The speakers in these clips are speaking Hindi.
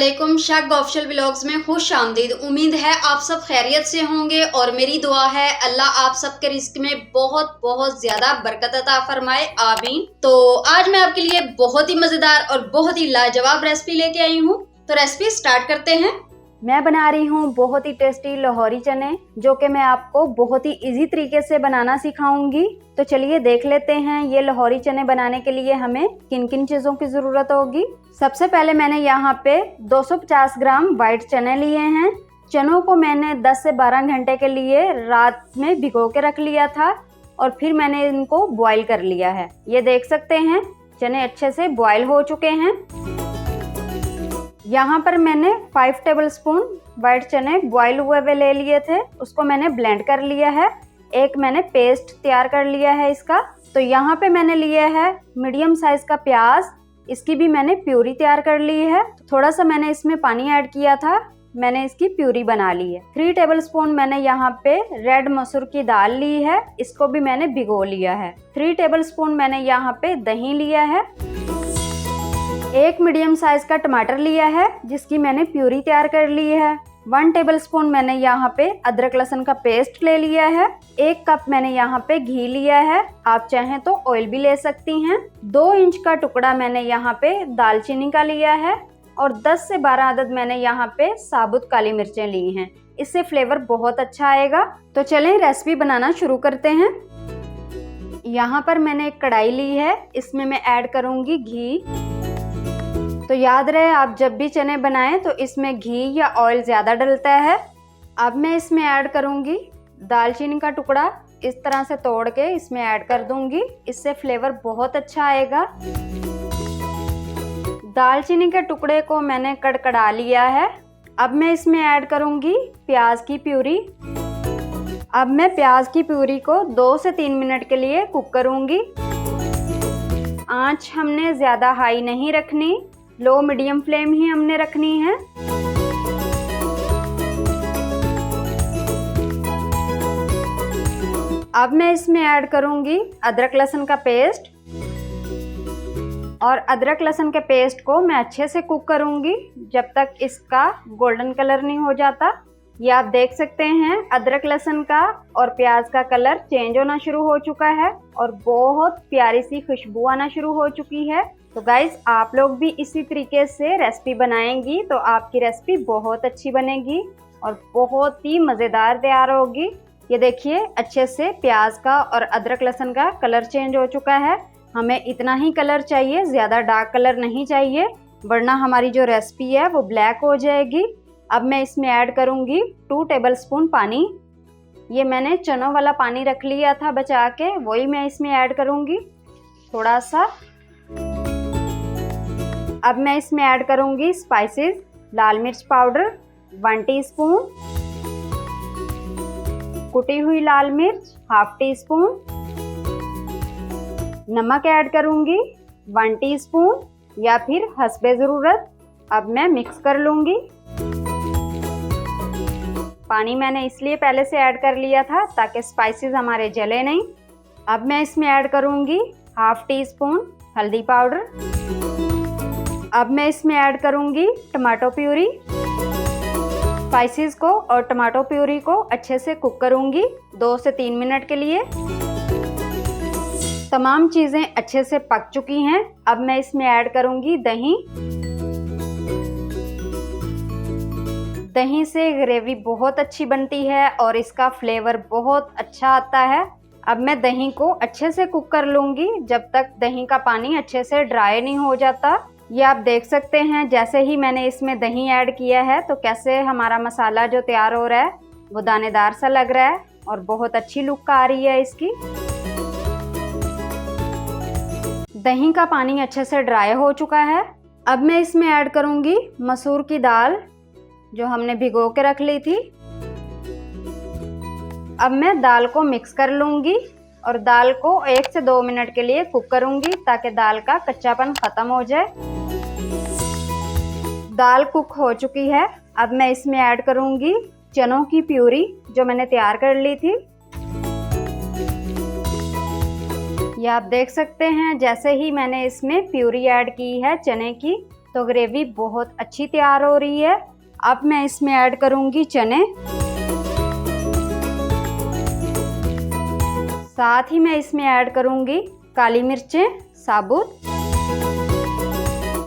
अस्सलामुअलैकुम। शाग ऑफिशियल व्लॉग्स में खुश आमदीद। उम्मीद है आप सब खैरियत से होंगे और मेरी दुआ है अल्लाह आप सबके रिस्क में बहुत बहुत ज्यादा बरकत अता फरमाए, आमीन। तो आज मैं आपके लिए बहुत ही मजेदार और बहुत ही लाजवाब रेसिपी लेके आई हूँ। तो रेसिपी स्टार्ट करते हैं। मैं बना रही हूँ बहुत ही टेस्टी लाहौरी चने, जो कि मैं आपको बहुत ही इजी तरीके से बनाना सिखाऊंगी। तो चलिए देख लेते हैं ये लाहौरी चने बनाने के लिए हमें किन किन चीज़ों की ज़रूरत होगी। सबसे पहले मैंने यहाँ पे 250 ग्राम वाइट चने लिए हैं। चनों को मैंने 10 से 12 घंटे के लिए रात में भिगो के रख लिया था और फिर मैंने इनको बॉईल कर लिया है। ये देख सकते हैं चने अच्छे से बॉईल हो चुके हैं। यहाँ पर मैंने 5 टेबलस्पून वाइट चने बॉईल हुए हुए ले लिए थे, उसको मैंने ब्लेंड कर लिया है। एक मैंने पेस्ट तैयार कर लिया है इसका। तो यहाँ पे मैंने लिया है मीडियम साइज का प्याज, इसकी भी मैंने प्यूरी तैयार कर ली है। थोड़ा सा मैंने इसमें पानी ऐड किया था, मैंने इसकी प्यूरी बना ली है। 3 टेबलस्पून मैंने यहाँ पे रेड मसूर की दाल ली है, इसको भी मैंने भिगो लिया है। 3 टेबलस्पून मैंने यहाँ पे दही लिया है। एक मीडियम साइज का टमाटर लिया है जिसकी मैंने प्यूरी तैयार कर ली है। 1 टेबलस्पून मैंने यहाँ पे अदरक लहसुन का पेस्ट ले लिया है। 1 कप मैंने यहाँ पे घी लिया है, आप चाहें तो ऑयल भी ले सकती हैं। 2 इंच का टुकड़ा मैंने यहाँ पे दालचीनी का लिया है और 10 से 12 अदद मैंने यहाँ पे साबुत काली मिर्चें ली हैं, इससे फ्लेवर बहुत अच्छा आएगा। तो चलें रेसिपी बनाना शुरू करते हैं। यहाँ पर मैंने एक कढ़ाई ली है, इसमें मैं ऐड करूँगी घी। तो याद रहे आप जब भी चने बनाएं तो इसमें घी या ऑयल ज़्यादा डलता है। अब मैं इसमें ऐड करूंगी दालचीनी का टुकड़ा, इस तरह से तोड़ के इसमें ऐड कर दूंगी, इससे फ्लेवर बहुत अच्छा आएगा। दालचीनी के टुकड़े को मैंने कड़कड़ा लिया है। अब मैं इसमें ऐड करूंगी प्याज की प्यूरी। अब मैं प्याज की प्यूरी को 2 से 3 मिनट के लिए कुक करूंगी। आंच हमने ज़्यादा हाई नहीं रखनी, लो मीडियम फ्लेम ही हमने रखनी है। अब मैं इसमें ऐड करूंगी अदरक लहसुन का पेस्ट और अदरक लहसुन के पेस्ट को मैं अच्छे से कुक करूंगी जब तक इसका गोल्डन कलर नहीं हो जाता। ये आप देख सकते हैं अदरक लहसुन का और प्याज का कलर चेंज होना शुरू हो चुका है और बहुत प्यारी सी खुशबू आना शुरू हो चुकी है। तो गाइज आप लोग भी इसी तरीके से रेसिपी बनाएंगी तो आपकी रेसिपी बहुत अच्छी बनेगी और बहुत ही मज़ेदार तैयार होगी। ये देखिए अच्छे से प्याज का और अदरक लहसुन का कलर चेंज हो चुका है। हमें इतना ही कलर चाहिए, ज़्यादा डार्क कलर नहीं चाहिए, वरना हमारी जो रेसिपी है वो ब्लैक हो जाएगी। अब मैं इसमें ऐड करूँगी 2 टेबलस्पून पानी। ये मैंने चनों वाला पानी रख लिया था बचा के, वही मैं इसमें ऐड करूँगी थोड़ा सा। अब मैं इसमें ऐड करूँगी स्पाइसेस, लाल मिर्च पाउडर 1 टीस्पून, कुटी हुई लाल मिर्च 1/2 टीस्पून, नमक ऐड करूँगी 1 टीस्पून या फिर हस्बे ज़रूरत। अब मैं मिक्स कर लूँगी। पानी मैंने इसलिए पहले से ऐड कर लिया था ताकि स्पाइसेस हमारे जले नहीं। अब मैं इसमें ऐड करूँगी 1/2 टीस्पून हल्दी पाउडर। अब मैं इसमें ऐड करूँगी टमाटो प्यूरी। स्पाइसेस को और टमाटो प्यूरी को अच्छे से कुक करूँगी 2 से 3 मिनट के लिए। तमाम चीज़ें अच्छे से पक चुकी हैं। अब मैं इसमें ऐड करूँगी दही। दही से ग्रेवी बहुत अच्छी बनती है और इसका फ्लेवर बहुत अच्छा आता है। अब मैं दही को अच्छे से कुक कर लूँगी जब तक दही का पानी अच्छे से ड्राई नहीं हो जाता। ये आप देख सकते हैं जैसे ही मैंने इसमें दही ऐड किया है तो कैसे हमारा मसाला जो तैयार हो रहा है वो दानेदार सा लग रहा है और बहुत अच्छी लुक आ रही है इसकी। दही का पानी अच्छे से ड्राई हो चुका है। अब मैं इसमें ऐड करूँगी मसूर की दाल जो हमने भिगो के रख ली थी। अब मैं दाल को मिक्स कर लूँगी और दाल को 1 से 2 मिनट के लिए कुक करूँगी ताकि दाल का कच्चापन ख़त्म हो जाए। दाल कुक हो चुकी है। अब मैं इसमें ऐड करूँगी चनों की प्यूरी जो मैंने तैयार कर ली थी। ये आप देख सकते हैं जैसे ही मैंने इसमें प्यूरी ऐड की है चने की तो ग्रेवी बहुत अच्छी तैयार हो रही है। अब मैं इसमें ऐड करूंगी चने, साथ ही मैं इसमें ऐड करूंगी काली मिर्चें साबुत।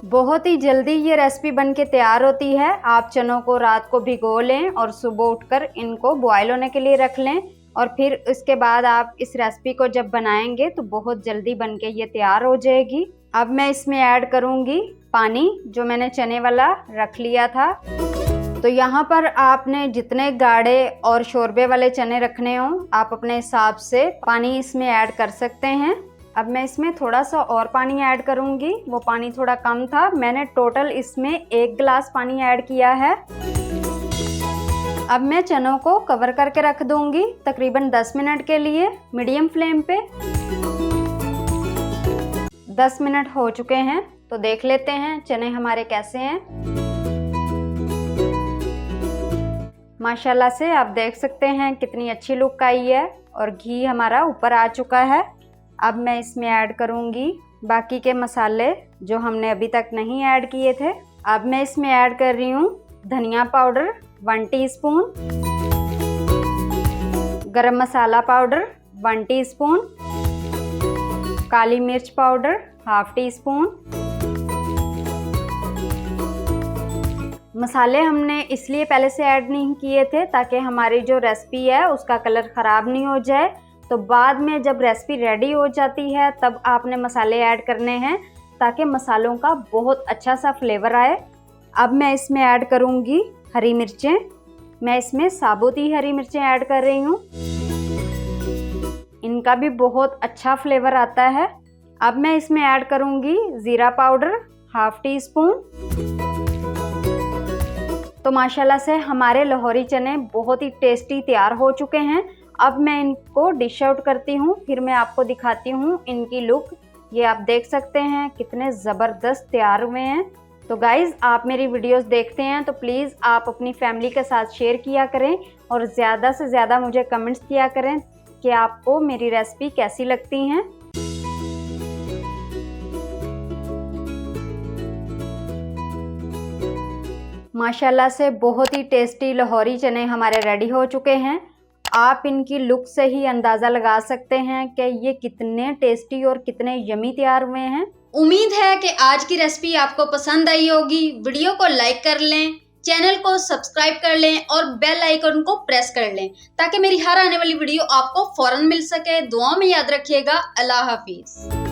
बहुत ही जल्दी ये रेसिपी बनके तैयार होती है। आप चनों को रात को भिगो लें और सुबह उठकर इनको बॉयल होने के लिए रख लें, और फिर इसके बाद आप इस रेसिपी को जब बनाएंगे तो बहुत जल्दी बनके ये तैयार हो जाएगी। अब मैं इसमें ऐड करूंगी पानी, जो मैंने चने वाला रख लिया था। तो यहाँ पर आपने जितने गाढ़े और शोरबे वाले चने रखने हो, आप अपने हिसाब से पानी इसमें ऐड कर सकते हैं। अब मैं इसमें थोड़ा सा और पानी ऐड करूंगी, वो पानी थोड़ा कम था। मैंने टोटल इसमें 1 गिलास पानी ऐड किया है। अब मैं चनों को कवर करके रख दूंगी तकरीबन 10 मिनट के लिए मीडियम फ्लेम पे। 10 मिनट हो चुके हैं, तो देख लेते हैं चने हमारे कैसे हैं। माशाल्लाह से आप देख सकते हैं कितनी अच्छी लुक आई है और घी हमारा ऊपर आ चुका है। अब मैं इसमें ऐड करूंगी बाकी के मसाले जो हमने अभी तक नहीं ऐड किए थे। अब मैं इसमें ऐड कर रही हूँ धनिया पाउडर 1 टीस्पून, गरम मसाला पाउडर 1 टीस्पून, काली मिर्च पाउडर 1/2 टीस्पून। मसाले हमने इसलिए पहले से ऐड नहीं किए थे ताकि हमारी जो रेसिपी है उसका कलर ख़राब नहीं हो जाए। तो बाद में जब रेसिपी रेडी हो जाती है तब आपने मसाले ऐड करने हैं ताकि मसालों का बहुत अच्छा सा फ्लेवर आए। अब मैं इसमें ऐड करूँगी हरी मिर्चें। मैं इसमें साबुत ही हरी मिर्चें ऐड कर रही हूँ, इनका भी बहुत अच्छा फ्लेवर आता है। अब मैं इसमें ऐड करूँगी ज़ीरा पाउडर 1/2 टीस्पून। तो माशाल्लाह से हमारे लाहौरी चने बहुत ही टेस्टी तैयार हो चुके हैं। अब मैं इनको डिश आउट करती हूँ, फिर मैं आपको दिखाती हूँ इनकी लुक। ये आप देख सकते हैं कितने ज़बरदस्त तैयार हुए हैं। तो गाइज़, आप मेरी वीडियोस देखते हैं तो प्लीज़ आप अपनी फैमिली के साथ शेयर किया करें और ज़्यादा से ज़्यादा मुझे कमेंट्स किया करें कि आपको मेरी रेसिपी कैसी लगती हैं। माशाल्लाह से बहुत ही टेस्टी लाहौरी चने हमारे रेडी हो चुके हैं। आप इनकी लुक से ही अंदाज़ा लगा सकते हैं कि ये कितने टेस्टी और कितने यमी तैयार हुए हैं। उम्मीद है कि आज की रेसिपी आपको पसंद आई होगी। वीडियो को लाइक कर लें, चैनल को सब्सक्राइब कर लें और बेल आइकन को प्रेस कर लें ताकि मेरी हर आने वाली वीडियो आपको फौरन मिल सके। दुआ में याद रखिएगा। अल्लाह हाफिज़।